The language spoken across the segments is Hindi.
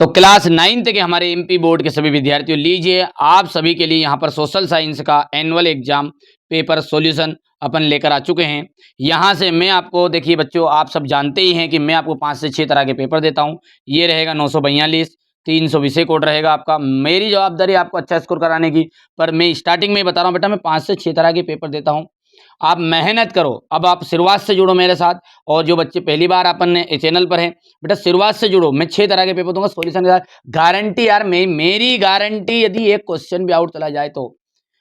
तो क्लास 9th के हमारे एमपी बोर्ड के सभी विद्यार्थियों, लीजिए आप सभी के लिए यहाँ पर सोशल साइंस का एनुअल एग्जाम पेपर सॉल्यूशन अपन लेकर आ चुके हैं। यहाँ से मैं आपको, देखिए बच्चों, आप सब जानते ही हैं कि मैं आपको 5 से 6 तरह के पेपर देता हूँ। ये रहेगा 942, 300 विषय कोड रहेगा आपका। मेरी जवाबदारी आपको अच्छा स्कोर कराने की, पर मैं स्टार्टिंग में ही बता रहा हूँ बेटा, मैं 5 से 6 तरह के पेपर देता हूँ। आप मेहनत करो। अब आप शुरुआत से जुड़ो मेरे साथ, और जो बच्चे पहली बार अपन चैनल पर हैं, बेटा शुरुआत से जुड़ो। मैं 6 तरह के पेपर दूंगा सॉल्यूशन के साथ, गारंटी यार, मेरी गारंटी। यदि एक क्वेश्चन भी आउट चला जाए तो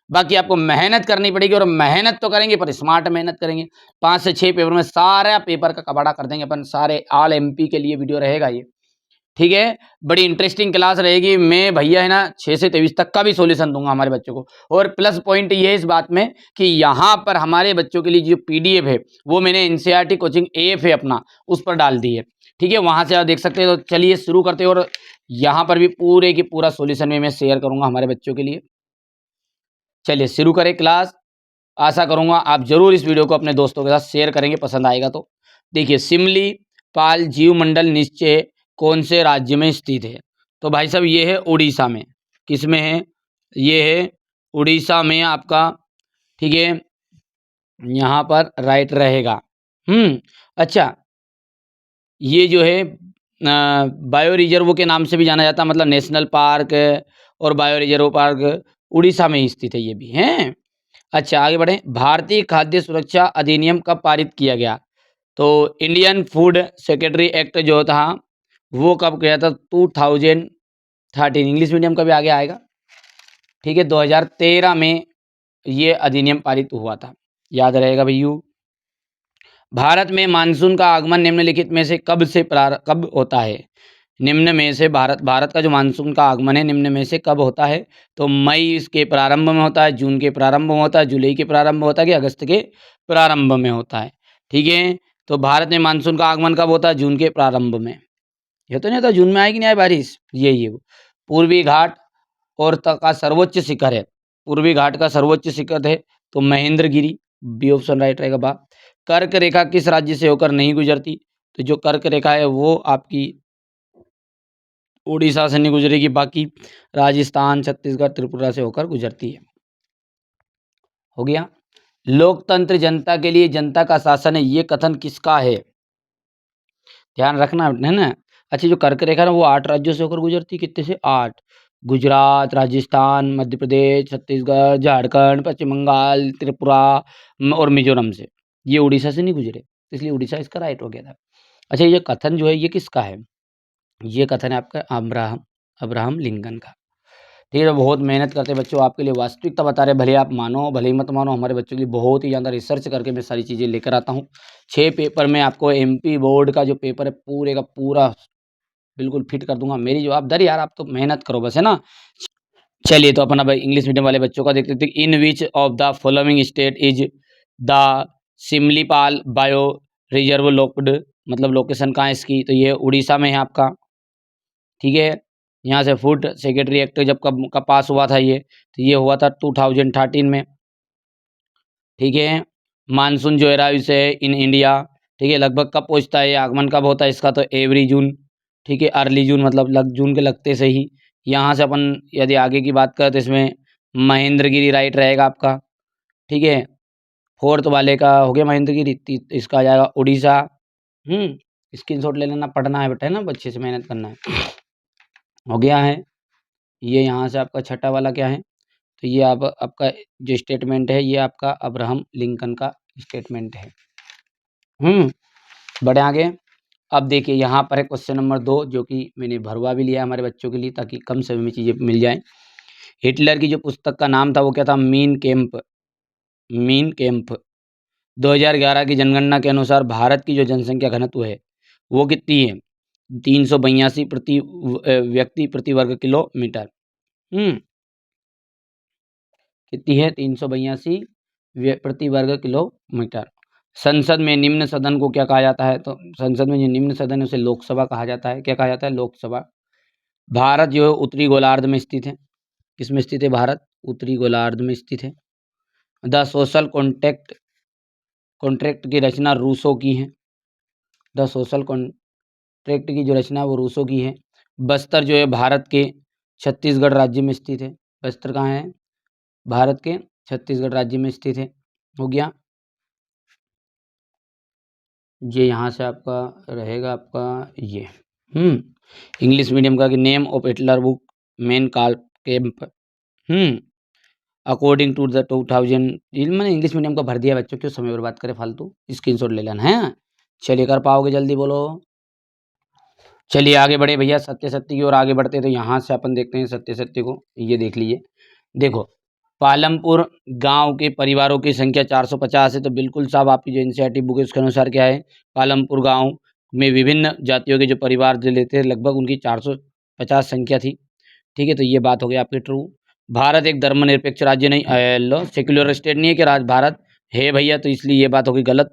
बाकी आपको मेहनत करनी पड़ेगी, और मेहनत तो करेंगे पर स्मार्ट मेहनत करेंगे। 5 से 6 पेपर में सारा पेपर का कबाड़ा कर देंगे अपन, सारे ऑल एमपी के लिए वीडियो रहेगा ये, ठीक है। बड़ी इंटरेस्टिंग क्लास रहेगी। मैं भैया है ना 6 से 23 तक का भी सॉल्यूशन दूंगा हमारे बच्चों को। और प्लस पॉइंट ये है इस बात में कि यहाँ पर हमारे बच्चों के लिए जो पीडीएफ है वो मैंने एनसीईआरटी कोचिंग एफ है अपना, उस पर डाल दी है, ठीक है। वहां से आप देख सकते हैं। तो चलिए शुरू करते हैं, और यहाँ पर भी पूरे की पूरा सॉल्यूशन में मैं शेयर करूंगा हमारे बच्चों के लिए। चलिए शुरू करें क्लास। आशा करूंगा आप जरूर इस वीडियो को अपने दोस्तों के साथ शेयर करेंगे, पसंद आएगा तो। देखिए, सिमली पाल जीव मंडल निश्चय कौन से राज्य में स्थित है? तो भाई साहब ये है उड़ीसा में। किस में है? ये है उड़ीसा में आपका, ठीक है। यहाँ पर राइट रहेगा। अच्छा, ये जो है बायो रिजर्व के नाम से भी जाना जाता है, मतलब नेशनल पार्क और बायो रिजर्व पार्क उड़ीसा में ही स्थित है, ये भी है। अच्छा आगे बढ़ें। भारतीय खाद्य सुरक्षा अधिनियम कब पारित किया गया? तो इंडियन फूड सेक्रेटरी एक्ट जो था वो कब किया था? 2013। इंग्लिश मीडियम का भी आगे आएगा, ठीक है। 2013 में ये अधिनियम पारित हुआ था, याद रहेगा भैया। भारत में मानसून का आगमन निम्नलिखित में से कब होता है? निम्न में से भारत का जो मानसून का आगमन है निम्न में से कब होता है? तो मई इसके प्रारंभ में होता है, जून के प्रारंभ में होता है, जुलाई के प्रारंभ में होता है, कि अगस्त के प्रारंभ में होता है, ठीक है। तो भारत में मानसून का आगमन कब होता है? जून के प्रारंभ में। ये तो नहीं होता जून में आएगी नहीं आए बारिश, यही है वो। पूर्वी घाट और का सर्वोच्च शिखर है, पूर्वी घाट का सर्वोच्च शिखर है तो महेंद्रगिरी, बी ऑप्शन राइट रहेगा बा। कर्क रेखा किस राज्य से होकर नहीं गुजरती? तो जो कर्क रेखा है वो आपकी उड़ीसा से नहीं गुजरेगी, बाकी राजस्थान, छत्तीसगढ़, त्रिपुरा से होकर गुजरती है। हो गया। लोकतंत्र जनता के लिए जनता का शासन है, ये कथन किसका है? ध्यान रखना है ना। अच्छा, जो कर्क रेखा है वो 8 राज्यों से होकर गुजरती है, कितने से? 8। गुजरात, राजस्थान, मध्य प्रदेश, छत्तीसगढ़, झारखंड, पश्चिम बंगाल, त्रिपुरा और मिजोरम से। ये उड़ीसा से नहीं गुजरे, इसलिए उड़ीसा इसका राइट हो गया था। अच्छा, ये कथन जो है ये किसका है? ये कथन है आपका अब्राहम अब्राहम लिंकन का, ठीक है। बहुत मेहनत करते हैं बच्चों, आपके लिए वास्तविकता बता रहे, भले आप मानो भले ही मत मानो, हमारे बच्चों के लिए बहुत ही ज़्यादा रिसर्च करके मैं सारी चीज़ें लेकर आता हूँ। 6 पेपर में आपको एमपी बोर्ड का जो पेपर है पूरे का पूरा बिल्कुल फिट कर दूंगा। मेरी जवाबदारी यार, आप तो मेहनत करो बस, है ना। चलिए, तो अपना भाई इंग्लिश मीडियम वाले बच्चों का देखते थे। In which of the following state is the Similipal bio reserve locked? मतलब लोकेशन कहाँ है इसकी? तो ये उड़ीसा में है आपका, ठीक है। यहाँ से फूड सेक्रेटरी एक्ट जब कब पास हुआ था ये? तो ये हुआ था 2013 में, ठीक है। मानसून जो है से इन इंडिया, ठीक है, लगभग कब पहुँचता है? आगमन कब होता है इसका? तो एवरी जून, ठीक है। अर्ली जून मतलब जून के लगते से ही। यहाँ से अपन यदि आगे की बात करें तो इसमें महेंद्रगिरी राइट रहेगा आपका, ठीक है। फोर्थ वाले का हो गया महेंद्रगिरी, इसका आ जाएगा उड़ीसा। स्क्रीनशॉट ले लेना, पढ़ना है बेटा, है ना, अच्छे से मेहनत करना है। हो गया है। ये यहाँ से आपका छठा वाला क्या है? तो ये आपका जो स्टेटमेंट है ये आपका अब्राहम लिंकन का स्टेटमेंट है। बढ़े आगे। अब देखिए यहाँ पर है क्वेश्चन नंबर 2, जो कि मैंने भरवा भी लिया है हमारे बच्चों के लिए, ताकि कम समय में चीज़ें मिल जाएं। हिटलर की जो पुस्तक का नाम था वो क्या था? Mean camp. Mean camp. 2011 की जनगणना के अनुसार भारत की जो जनसंख्या घनत्व है वो कितनी है? 382 व्यक्ति प्रति वर्ग किलोमीटर। कितनी है? 382 प्रति वर्ग किलोमीटर। संसद में निम्न सदन को क्या कहा जाता है? तो संसद में जो निम्न सदन है उसे लोकसभा कहा जाता है। क्या कहा जाता है? लोकसभा। भारत जो है उत्तरी गोलार्ध में स्थित है। किस में स्थित है भारत? उत्तरी गोलार्ध में स्थित है। द सोशल कॉन्ट्रैक्ट की रचना रूसो की है। द सोशल कॉन्ट्रैक्ट की जो रचना वो रूसो की है। बस्तर जो है भारत के छत्तीसगढ़ राज्य में स्थित है। बस्तर कहाँ है? भारत के छत्तीसगढ़ राज्य में स्थित है। हो गया। ये यहाँ से आपका रहेगा आपका ये इंग्लिश मीडियम का कि name of Hitler book main काल कैंप अकॉर्डिंग टू द 2000। मैंने इंग्लिश मीडियम का भर दिया बच्चों, क्यों समय बर्बाद करे फालतू, स्क्रीनशॉट ले लेना है। चलिए कर पाओगे, जल्दी बोलो। चलिए आगे बढ़े भैया, सत्य सत्य की ओर आगे बढ़ते हैं। तो यहाँ से अपन देखते हैं सत्य सत्य को, ये देख लीजिए। देखो पालमपुर गांव के परिवारों की संख्या 450 है, तो बिल्कुल साहब आपकी जो एनसीईआरटी बुक है उसके अनुसार क्या है, पालमपुर गांव में विभिन्न जातियों के जो परिवार जो लेते हैं लगभग उनकी 450 संख्या थी। ठीक है, तो ये बात हो गई आपकी ट्रू। भारत एक धर्मनिरपेक्ष राज्य नहीं, लो सेक्युलर स्टेट नहीं है कि भारत है भैया, तो इसलिए ये बात होगी गलत।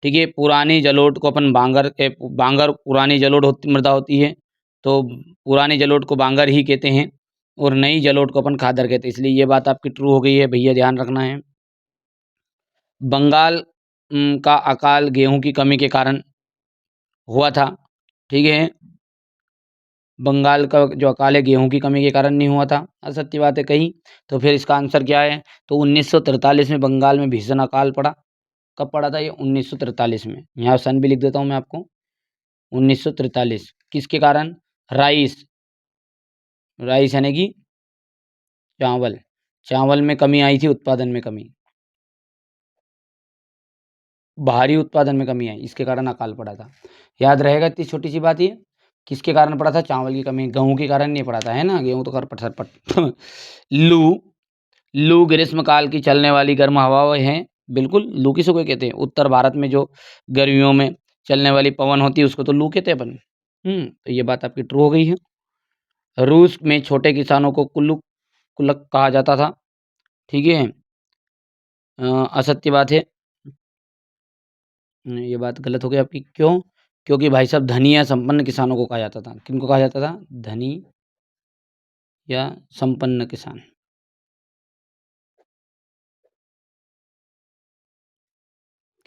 ठीक है, पुरानी जलोढ़ को अपन बांगर पुरानी जलोढ़ मृदा होती है, तो पुरानी जलोढ़ को बांगर ही कहते हैं और नई जलोढ़ को अपन खादर कहते हैं, इसलिए ये बात आपकी ट्रू हो गई है भैया, ध्यान रखना है। बंगाल का अकाल गेहूं की कमी के कारण हुआ था। ठीक है, बंगाल का जो अकाल है गेहूं की कमी के कारण नहीं हुआ था, असत्य बात है कही। तो फिर इसका आंसर क्या है? तो 1943 में बंगाल में भीषण अकाल पड़ा। कब पड़ा था ये? 1943 में। यहाँ सन भी लिख देता हूँ मैं आपको, 1943। किसके कारण? राइस, राइस यानी कि चावल, चावल में कमी आई थी, उत्पादन में कमी, भारी उत्पादन में कमी आई, इसके कारण अकाल पड़ा था। याद रहेगा इतनी छोटी सी बात ये। किसके कारण पड़ा था? चावल की कमी, गेहूं के कारण नहीं पड़ा था, है ना, गेहूं तो कर पट लू, लू ग्रीष्मकाल की चलने वाली गर्म हवाएं हैं। बिल्कुल, लू किसे को कहते हैं? उत्तर भारत में जो गर्मियों में चलने वाली पवन होती है उसको तो लू कहते हैं अपन। तो ये बात आपकी ट्रू हो गई है। रूस में छोटे किसानों को कुल्लक कहा जाता था। ठीक है, असत्य बात है। ये बात गलत हो गई आपकी, क्यों? क्योंकि भाई साहब धनी या संपन्न किसानों को कहा जाता था। किनको कहा जाता था? धनी या संपन्न किसान।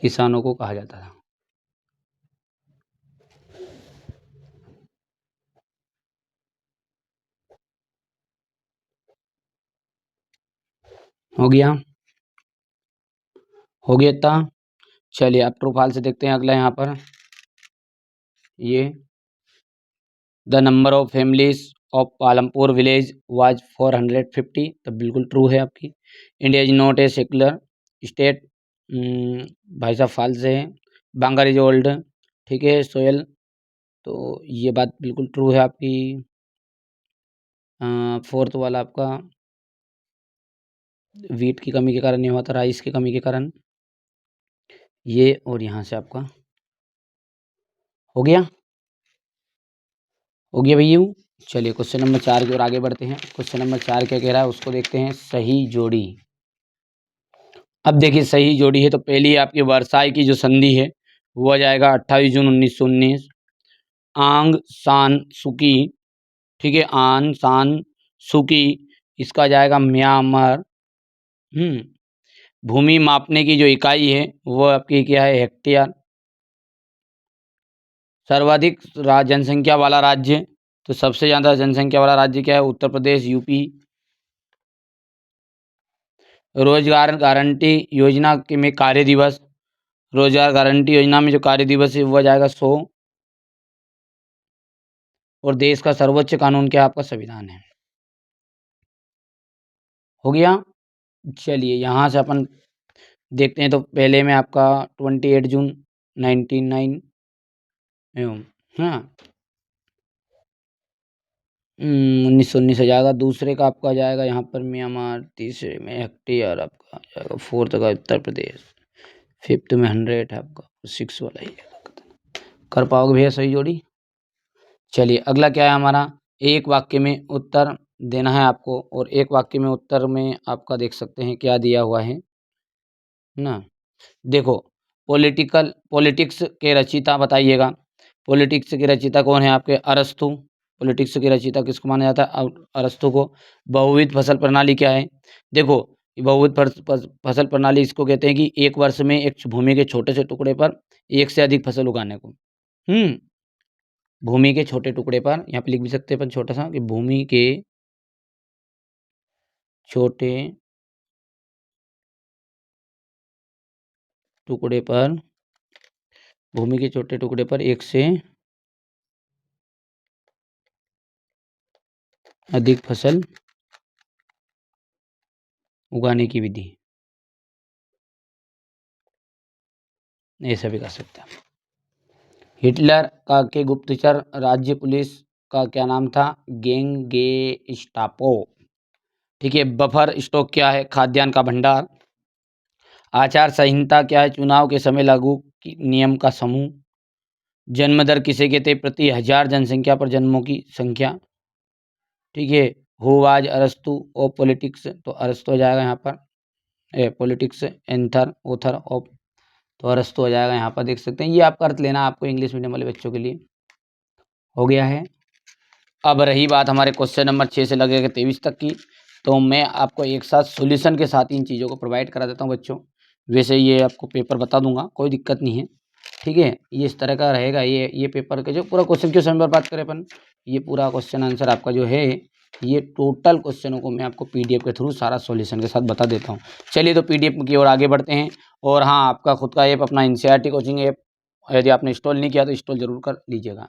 किसानों को कहा जाता था। हो गया, हो गया इतना। चलिए अब ट्रू फॉल्स से देखते हैं अगला यहाँ पर। ये the number of families of Palampur village was 450, तो बिल्कुल ट्रू है आपकी। India is not a secular state, भाई साहब फॉल्स है। बांगर इज ओल्ड, ठीक है, सोयल, तो ये बात बिल्कुल ट्रू है आपकी। फोर्थ वाला आपका वीट की कमी के कारण नहीं हुआ था, राइस की कमी के कारण। ये और यहाँ से आपका हो गया, हो गया भैया। चलिए क्वेश्चन नंबर 4 की ओर आगे बढ़ते हैं। क्वेश्चन नंबर 4 क्या कह रहा है उसको देखते हैं। सही जोड़ी। अब देखिए सही जोड़ी है तो पहली आपकी वर्साई की जो संधि है वो आ जाएगा 28 जून 1919। आंग सान सुकी, ठीक है, आन सान सुकी, इसका आ जाएगा म्यांमार। भूमि मापने की जो इकाई है वो आपकी क्या है? हेक्टेयर। सर्वाधिक जनसंख्या वाला राज्य, तो सबसे ज़्यादा जनसंख्या वाला राज्य क्या है? उत्तर प्रदेश, यूपी। रोजगार गारंटी योजना के में कार्य दिवस, रोजगार गारंटी योजना में जो कार्य दिवस है वो आ जाएगा 100। और देश का सर्वोच्च कानून क्या है? आपका संविधान है। हो गया। चलिए यहाँ से अपन देखते हैं। तो पहले में आपका 28 जून 1909 एवं हाँ 1919 आ जाएगा। दूसरे का आपका आ जाएगा यहाँ पर म्यांमार, तीसरे में हेक्टेयर आपका आ जाएगा, फोर्थ का उत्तर प्रदेश, फिफ्थ में 100 है आपका, सिक्स वाला ही कर पाओगे भैया सही जोड़ी। चलिए अगला क्या है हमारा? एक वाक्य में उत्तर देना है आपको, और एक वाक्य में उत्तर में आपका देख सकते हैं क्या दिया हुआ है ना। देखो पॉलिटिक्स के रचयिता बताइएगा। पॉलिटिक्स के रचयिता कौन है आपके? अरस्तु। पॉलिटिक्स के रचयिता किसको माना जाता है? अरस्तु को। बहुविध फसल प्रणाली क्या है? देखो बहुविध फसल प्रणाली इसको कहते हैं कि एक वर्ष में एक भूमि के छोटे से टुकड़े पर एक से अधिक फसल उगाने को। भूमि के छोटे टुकड़े पर, यहाँ पे लिख भी सकते हैं अपन छोटा सा कि भूमि के छोटे टुकड़े पर, भूमि के छोटे टुकड़े पर एक से अधिक फसल उगाने की विधि, ऐसा भी कर सकते हैं। हिटलर का के गुप्तचर राज्य पुलिस का क्या नाम था? गेंगेस्टापो। ठीक है। बफर स्टॉक क्या है? खाद्यान्न का भंडार। आचार संहिता क्या है? चुनाव के समय लागू नियम का समूह। जन्म दर किसे कहते हैं? प्रति हजार जनसंख्या पर जन्मों की संख्या। ठीक है। हु वाज अरस्तु ऑफ पॉलिटिक्स, तो अरस्तु हो जाएगा यहाँ पर। पॉलिटिक्स एंथर ऑथर ऑफ, तो अरस्तु हो जाएगा यहाँ पर, देख सकते हैं। ये आपका अर्थ लेना आपको इंग्लिश मीडियम वाले बच्चों के लिए हो गया है। अब रही बात हमारे क्वेश्चन नंबर 6 से लगेगा 23 तक की, तो मैं आपको एक साथ सॉल्यूशन के साथ इन चीज़ों को प्रोवाइड करा देता हूँ बच्चों। वैसे ये आपको पेपर बता दूंगा, कोई दिक्कत नहीं है। ठीक है। ये इस तरह का रहेगा। ये पेपर के जो पूरा क्वेश्चन क्यों समय पर बात करें अपन, ये पूरा क्वेश्चन आंसर आपका जो है, ये टोटल क्वेश्चनों को मैं आपको पीडीएफ के थ्रू सारा सॉल्यूशन के साथ बता देता हूँ। चलिए तो पीडीएफ की ओर आगे बढ़ते हैं। और हाँ, आपका खुद का ऐप अपना एनसीईआरटी कोचिंग ऐप यदि आपने इंस्टॉल नहीं किया तो इंस्टॉल जरूर कर लीजिएगा।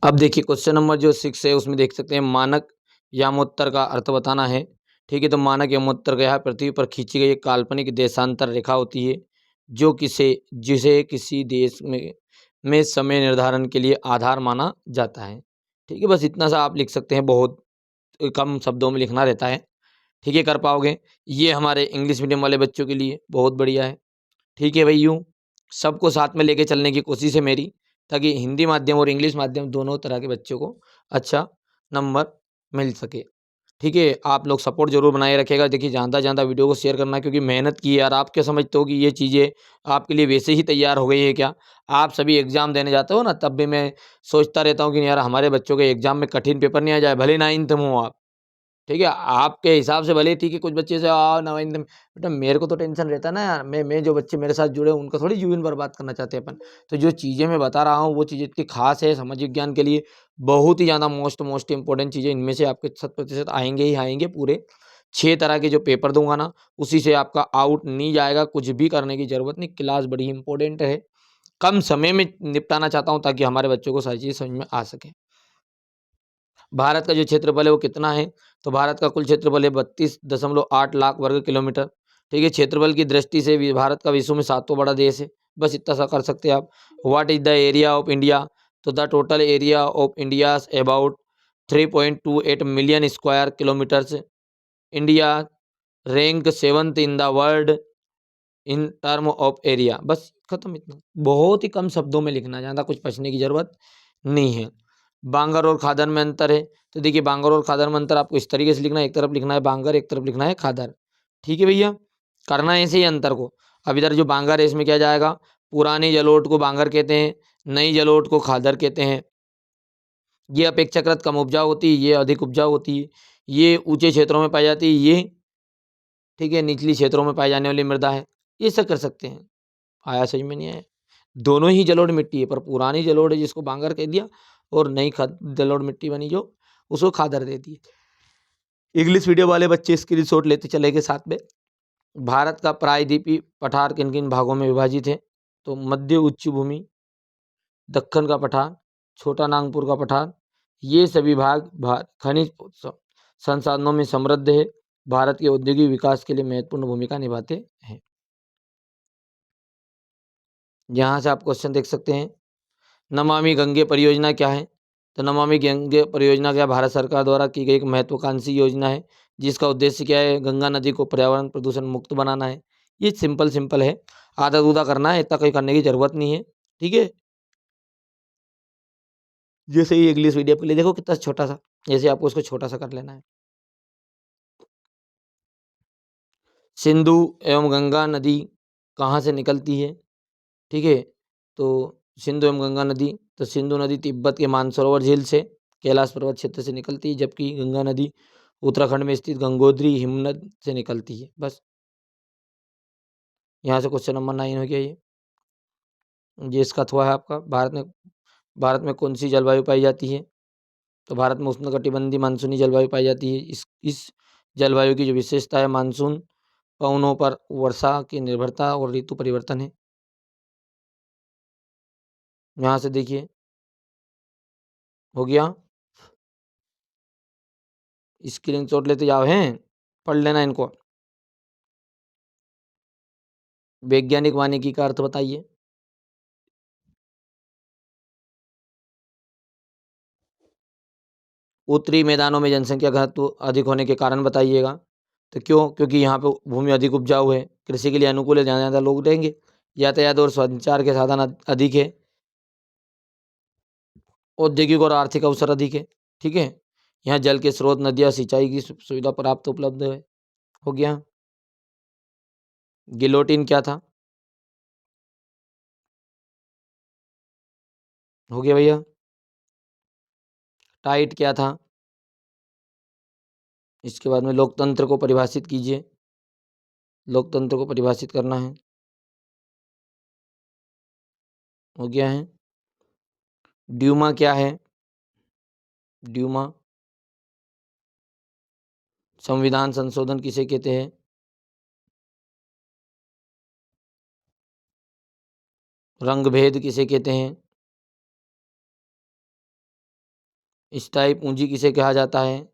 अब देखिए क्वेश्चन नंबर जो 6 है उसमें देख सकते हैं मानक यामोत्तर का अर्थ बताना है। ठीक है। तो मानक यामोत्तर का है पृथ्वी पर खींची गई एक काल्पनिक देशांतर रेखा होती है जो जिसे किसी देश में समय निर्धारण के लिए आधार माना जाता है। ठीक है। बस इतना सा आप लिख सकते हैं, बहुत कम शब्दों में लिखना रहता है। ठीक है, कर पाओगे। ये हमारे इंग्लिश मीडियम वाले बच्चों के लिए बहुत बढ़िया है। ठीक है भाई, यूँ सबको साथ में लेके चलने की कोशिश है मेरी, ताकि हिंदी माध्यम और इंग्लिश माध्यम दोनों तरह के बच्चों को अच्छा नंबर मिल सके। ठीक है, आप लोग सपोर्ट जरूर बनाए रखेगा। देखिए ज़्यादा ज़्यादा वीडियो को शेयर करना, क्योंकि मेहनत की है यार। आप क्या समझते हो कि ये चीज़ें आपके लिए वैसे ही तैयार हो गई है क्या? आप सभी एग्जाम देने जाते हो ना, तब भी मैं सोचता रहता हूँ कि यार हमारे बच्चों के एग्जाम में कठिन पेपर नहीं आ जाए, भले 9th में हो आप। ठीक है, आपके हिसाब से भले ठीक है, कुछ बच्चे से नवाइंद में, बेटा मेरे को तो टेंशन रहता है ना यार। मैं जो बच्चे मेरे साथ जुड़े उनका थोड़ी जीवन बर्बाद करना चाहते हैं अपन। तो जो चीज़ें मैं बता रहा हूँ वो चीज़ें इतनी खास है समाज विज्ञान के लिए, बहुत ही ज़्यादा मोस्ट इंपॉर्टेंट चीज़ें इनमें से आपके 100% आएंगे ही आएंगे। पूरे 6 तरह के जो पेपर दूंगा ना, उसी से आपका आउट नहीं जाएगा। कुछ भी करने की जरूरत नहीं, क्लास बड़ी इंपॉर्टेंट है। कम समय में निपटाना चाहता हूँ ताकि हमारे बच्चों को सारी चीज़ समझ में आ सके। भारत का जो क्षेत्रफल है वो कितना है? तो भारत का कुल क्षेत्रफल है 32.8 लाख वर्ग किलोमीटर। ठीक है, क्षेत्रफल की दृष्टि से भी भारत का विश्व में 7वां बड़ा देश है। बस इतना सा कर सकते हैं आप। What is the area of India? तो the total area of India about 3.28 million square kilometres. India rank 7th in the world in term of area. बस खत्म, इतना बहुत ही कम शब्दों में लिखना, ज़्यादा कुछ पढ़ने की जरूरत नहीं है। बांगर और खादर में अंतर है, तो देखिए बांगर और खादर में अंतर आपको इस तरीके से लिखना है, एक तरफ लिखना है बांगर, एक तरफ लिखना है खादर। ठीक है भैया, करना है ऐसे ही अंतर को। अब इधर जो बांगर है इसमें क्या जाएगा? पुरानी जलोट को बांगर कहते हैं, नई जलोट को खादर कहते हैं। ये अपेक्षाकृत कम उपजाऊ होती है, ये अधिक उपजाऊ होती है। ये ऊंचे क्षेत्रों में पाई जाती है, ये ठीक है निचली क्षेत्रों में पाई जाने वाली मृदा है। ये सब कर सकते हैं। आया समझ में नहीं आया? दोनों ही जलोढ़ मिट्टी है, पर पुरानी जलोढ़ है जिसको बांगर कह दिया, और नई जलोढ़ मिट्टी बनी जो उसको खादर दे दी। इंग्लिश मीडियम वाले बच्चे स्क्रीनशॉट लेते चलेंगे साथ में। भारत का प्रायद्वीपीय पठार किन किन भागों में विभाजित है? तो मध्य उच्च भूमि, दक्कन का पठार, छोटा नागपुर का पठार। ये सभी भाग खनिज संसाधनों में समृद्ध है, भारत के औद्योगिक विकास के लिए महत्वपूर्ण भूमिका निभाते हैं। यहाँ से आप क्वेश्चन देख सकते हैं। नमामि गंगे परियोजना क्या है? तो नमामि गंगे परियोजना क्या भारत सरकार द्वारा की गई एक महत्वाकांक्षी योजना है, जिसका उद्देश्य क्या है? गंगा नदी को पर्यावरण प्रदूषण मुक्त बनाना है। ये सिंपल है, आधा दूधा करना है, इतना कोई करने की जरूरत नहीं है। ठीक है, जैसे ही इंग्लिश मीडियम के लिए देखो कितना छोटा सा, जैसे आपको उसको छोटा सा कर लेना है। सिंधु एवं गंगा नदी कहाँ से निकलती है? ठीक है, तो सिंधु एवं गंगा नदी, तो सिंधु नदी तिब्बत के मानसरोवर झील से कैलाश पर्वत क्षेत्र से निकलती है, जबकि गंगा नदी उत्तराखंड में स्थित गंगोत्री हिमनद से निकलती है। बस यहाँ से क्वेश्चन नंबर 9 हो गया। ये इसका अथवा है आपका। भारत में भारत में कौन सी जलवायु पाई जाती है? तो भारत में उष्णकटिबंधीय मानसूनी जलवायु पाई जाती है। इस जलवायु की जो विशेषता है मानसून पवनों पर वर्षा की निर्भरता और ऋतु परिवर्तन है। यहाँ से देखिए, हो गया। स्क्रीनशॉट लेते जाओ हैं, पढ़ लेना इनको। वैज्ञानिक वानिकी का अर्थ बताइए। उत्तरी मैदानों में जनसंख्या घनत्व अधिक होने के कारण बताइएगा। तो क्यों? क्योंकि यहाँ पे भूमि अधिक उपजाऊ है, कृषि के लिए अनुकूल है, ज़्यादा ज़्यादा लोग रहेंगे, यातायात और संचार के साधन अधिक है, औद्योगिक और आर्थिक अवसर अधिक है। ठीक है, यहाँ जल के स्रोत, नदियाँ, सिंचाई की सुविधा प्राप्त उपलब्ध है। हो गया। गिलोटिन क्या था? हो गया भैया। टाइट क्या था? इसके बाद में लोकतंत्र को परिभाषित कीजिए। लोकतंत्र को परिभाषित करना है। हो गया है। ड्यूमा क्या है? ड्यूमा संविधान संशोधन किसे कहते हैं? रंगभेद किसे कहते हैं? स्थायी पूंजी किसे कहा जाता है?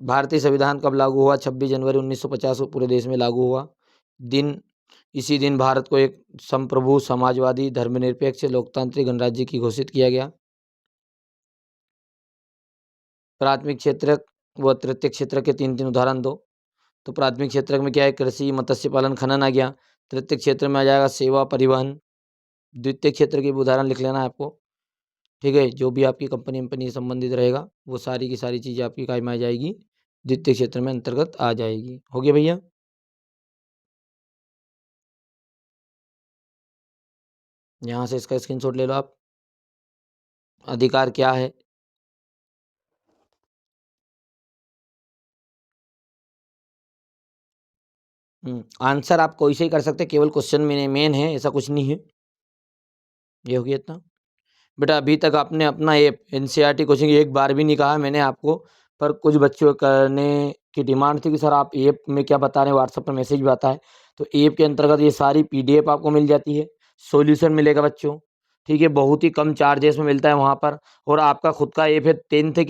भारतीय संविधान कब लागू हुआ? 26 जनवरी 1950 को पूरे देश में लागू हुआ। दिन इसी दिन भारत को एक संप्रभु, समाजवादी, धर्मनिरपेक्ष, लोकतांत्रिक गणराज्य की घोषित किया गया। प्राथमिक क्षेत्र व तृतीय क्षेत्र के 3 उदाहरण दो। तो प्राथमिक क्षेत्र में क्या है? कृषि, मत्स्य पालन, खनन आ गया। तृतीय क्षेत्र में आ जाएगा सेवा, परिवहन। द्वितीय क्षेत्र के भी उदाहरण लिख लेना है आपको। ठीक है, जो भी आपकी कंपनी से संबंधित रहेगा वो सारी की सारी चीज़ें आपकी काय में आ जाएगी, द्वितीय क्षेत्र में अंतर्गत आ जाएगी। हो गया भैया। यहाँ से इसका स्क्रीनशॉट ले लो आप। अधिकार क्या है? आंसर आप कोई से ही कर सकते, केवल क्वेश्चन में मेन है, ऐसा कुछ नहीं है। ये हो गया इतना। बेटा अभी तक आपने अपना ऐप एनसीईआरटी कोचिंग एक बार भी नहीं कहा मैंने आपको, पर कुछ बच्चों करने की डिमांड थी कि सर आप ऐप में क्या बता रहे हैं, व्हाट्सएप पर मैसेज भी आता है। तो ऐप के अंतर्गत ये सारी पीडीएफ आपको मिल जाती है, सॉल्यूशन मिलेगा बच्चों। ठीक है, बहुत ही कम चार्जेस में मिलता है वहाँ पर। और आपका खुद का ऐप है टेंथ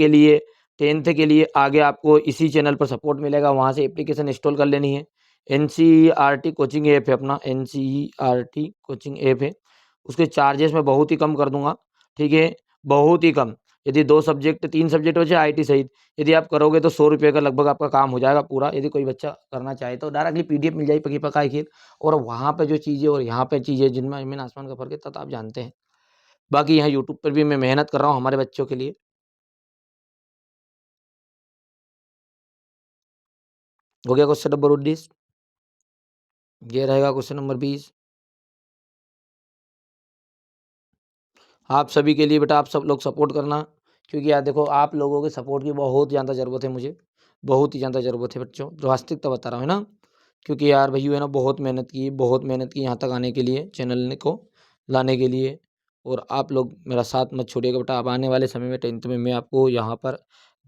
के लिए आगे आपको इसी चैनल पर सपोर्ट मिलेगा, वहाँ से एप्लीकेशन इंस्टॉल कर लेनी है। एनसीईआरटी कोचिंग ऐप है अपना, एनसीईआरटी कोचिंग ऐप है, उसके चार्जेस मैं बहुत ही कम कर दूंगा। ठीक है, बहुत ही कम। यदि 2 सब्जेक्ट 3 सब्जेक्ट हो जाए आईटी सहित, यदि आप करोगे तो 100 रुपये का लगभग आपका काम हो जाएगा पूरा। यदि कोई बच्चा करना चाहे तो डायरेक्टली पीडीएफ मिल जाएगी पकी पकाई खीर। और वहाँ पे जो चीज़ें और यहाँ पे चीज़ें जिनमें ज़मीन आसमान का फ़र्क है, तब आप जानते हैं। बाकी यहाँ यूट्यूब पर भी मैं मेहनत कर रहा हूँ हमारे बच्चों के लिए। हो गया क्वेश्चन नंबर 19। ये रहेगा क्वेश्चन नंबर 20। आप सभी के लिए बेटा, आप सब लोग सपोर्ट करना, क्योंकि यार देखो आप लोगों के सपोर्ट की बहुत ज़्यादा ज़रूरत है मुझे, बहुत ही ज़्यादा ज़रूरत है बच्चों, जो वास्तविकता बता रहा हूँ, है ना। क्योंकि यार भैया है ना, बहुत मेहनत की यहाँ तक आने के लिए, चैनल को लाने के लिए। और आप लोग मेरा साथ मत छोड़िएगा बेटा। अब आने वाले समय में 10th में मैं आपको यहाँ पर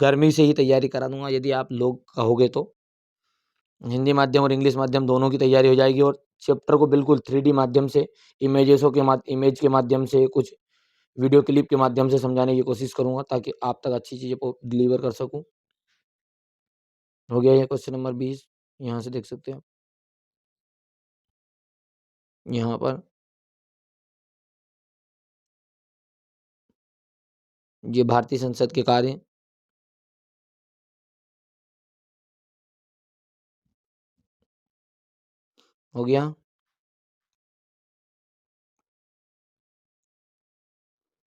गर्मी से ही तैयारी करा दूंगा, यदि आप लोग कहोगे तो। हिंदी माध्यम और इंग्लिश माध्यम दोनों की तैयारी हो जाएगी, और चैप्टर को बिल्कुल 3D माध्यम से, इमेज के माध्यम से, कुछ वीडियो क्लिप के माध्यम से समझाने की कोशिश करूंगा, ताकि आप तक अच्छी चीज़ें को डिलीवर कर सकूं। हो गया ये क्वेश्चन नंबर 20। यहाँ से देख सकते हैं यहाँ पर ये भारतीय संसद के कार्य। हो गया।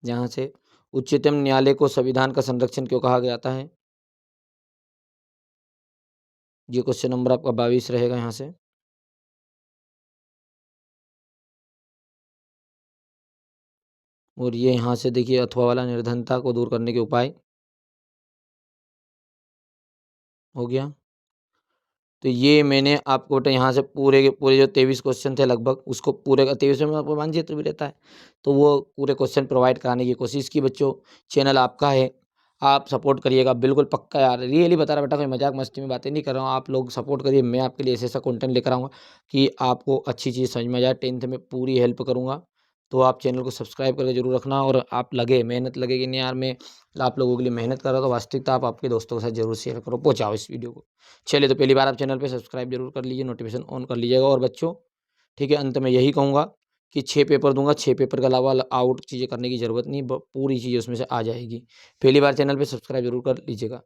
यहाँ से उच्चतम न्यायालय को संविधान का संरक्षण क्यों कहा जाता है? ये क्वेश्चन नंबर आपका 22 रहेगा यहाँ से। और ये यहाँ से देखिए, अथवा वाला निर्धनता को दूर करने के उपाय। हो गया। तो ये मैंने आपको बेटा यहाँ से पूरे के पूरे जो 23 क्वेश्चन थे लगभग, उसको पूरे का 23 में आपको मानचित्र भी रहता है, तो वो पूरे क्वेश्चन प्रोवाइड कराने की कोशिश की बच्चों। चैनल आपका है, आप सपोर्ट करिएगा बिल्कुल पक्का यार, रियली बता रहा बेटा, कोई मजाक मस्ती में बातें नहीं कर रहा हूँ। आप लोग सपोर्ट करिए, मैं आपके लिए ऐसा कंटेंट लेकर आऊँगा कि आपको अच्छी चीज़ समझ में आ जाए। 10th में पूरी हेल्प करूँगा, तो आप चैनल को सब्सक्राइब करके जरूर रखना। और आप लगे मेहनत लगे कि नहीं यार मैं आप लोगों के लिए मेहनत कर रहा हूँ, तो वास्तविकता आप आपके दोस्तों के साथ जरूर शेयर करो, पहुँचाओ इस वीडियो को। चलिए, तो पहली बार आप चैनल पे सब्सक्राइब जरूर कर लीजिए, नोटिफिकेशन ऑन कर लीजिएगा। और बच्चों ठीक है, अंत में यही कहूँगा कि 6 पेपर दूंगा, 6 पेपर के अलावा आउट चीज़ें करने की ज़रूरत नहीं, पूरी चीज़ें उसमें से आ जाएगी। पहली बार चैनल पे सब्सक्राइब जरूर कर लीजिएगा।